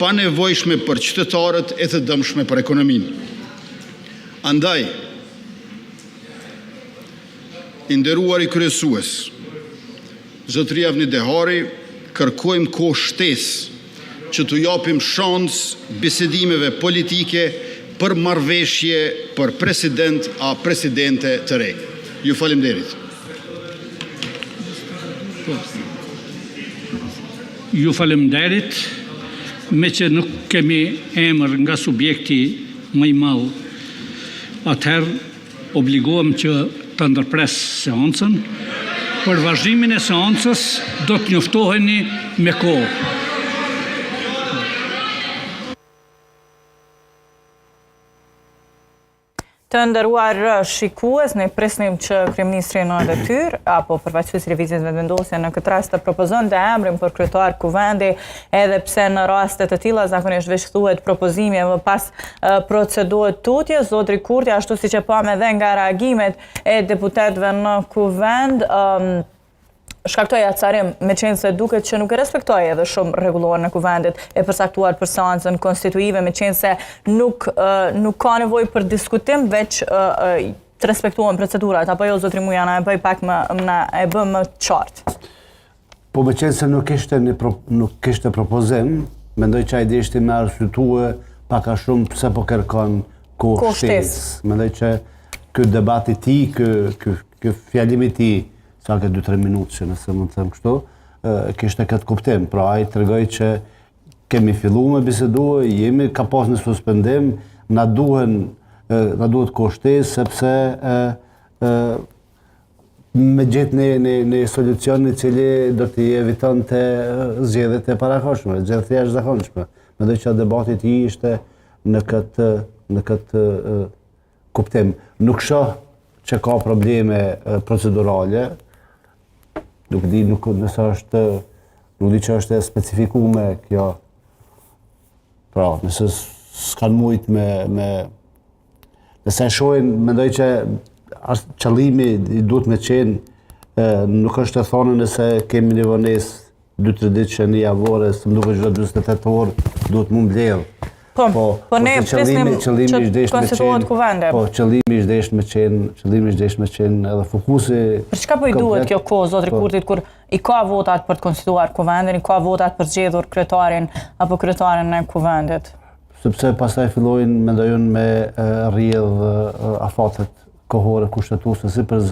pa nevojshme për qytetarët e të dëmshme për ekonominë. Andaj, i nderuari kryesues, zotëria Avni Dehari, kërkojmë kohë shtesë që t'u japim shans bisedimeve politike për marrëveshje për president a presidente të re. Ju faleminderit. Ju faleminderit, me që nuk kemi emër nga subjekti më i madh, atëherë obligohem që të ndërpres seancën. Për vazhdimin e seancës do të njoftoheni me kohë. Të nderuar shikues, ne presnim që kryeministri në detyrë apo përfaqësuesi i lëvizjes vendosje në këtë rast të propozonte emrin për kryetar kuvendi, edhe pse në raste të tilla zakonisht veç thuhet propozimi e më pas procedohet tutje. Zotri Kurti, ashtu siç e pam edhe nga reagimet e deputetëve në kuvend, shkaktoi acarim, me qenë se duket që nuk e respektoi edhe shumë rregulloren e kuvendit e përcaktuar për seancën konstituive, me qenë se nuk ka nevojë për diskutim, veç të respektohen procedurat, apo jo, zotri Mujana, e bëj pak e bë më qartë. Po me qenë se nuk kishte propozim, mendoj që ai ishte me arsyetue pak a shumë pse po kërkon kohë shtesë. Mendoj që ky debat i tij, ky fjalimi i tij, sa ke 2-3 minutë që nëse mund të them kështu, kishte këtë kuptim. Pra ai tregoi që kemi filluar me bisedue, ka pas në suspendim, na duhet kohë shtesë sepse me gjetë një solucion i cili do t'i evitonte zgjedhjet e parakohshme, zgjedhjet e jashtëzakonshme. Mendoj që debati i tij ishte në këtë kuptim. Nuk shoh që ka probleme procedurale. Nuk di që është specifikuar kjo. Pra, nëse s'kan mujt me nëse shohin, mendoj që qëllimi i duhet me qenë, nuk është të thonë nëse kemi një vonesë 2-3 ditë që një javore, së më duket çdo 48 orë duhet mu mbledh. Po ne presnim që konstituohet kuvende. Po, qëllimi ishte me qenë edhe fokusi. Për çka po i duhet kjo kohë, zotri Kurtit, kur i ka votat për të konstituuar kuvendin, i ka votat për zgjedhur kryetarin apo kryetaren e kuvendit? Sepse pastaj fillojnë, mendoj unë, me rrjedh afatet kohore kushtetuese si për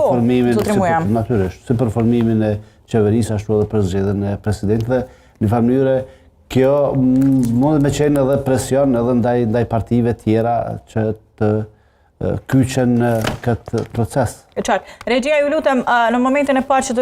formimin, natyrisht, si për formimin e qeverisë, ashtu edhe për zgjedhjen e presidentëve, në mënyrë kjo mund me qenë edhe presion edhe ndaj partive tjera që të kyçen këtë proces. Regjia, ju lutem, në momentin e parë që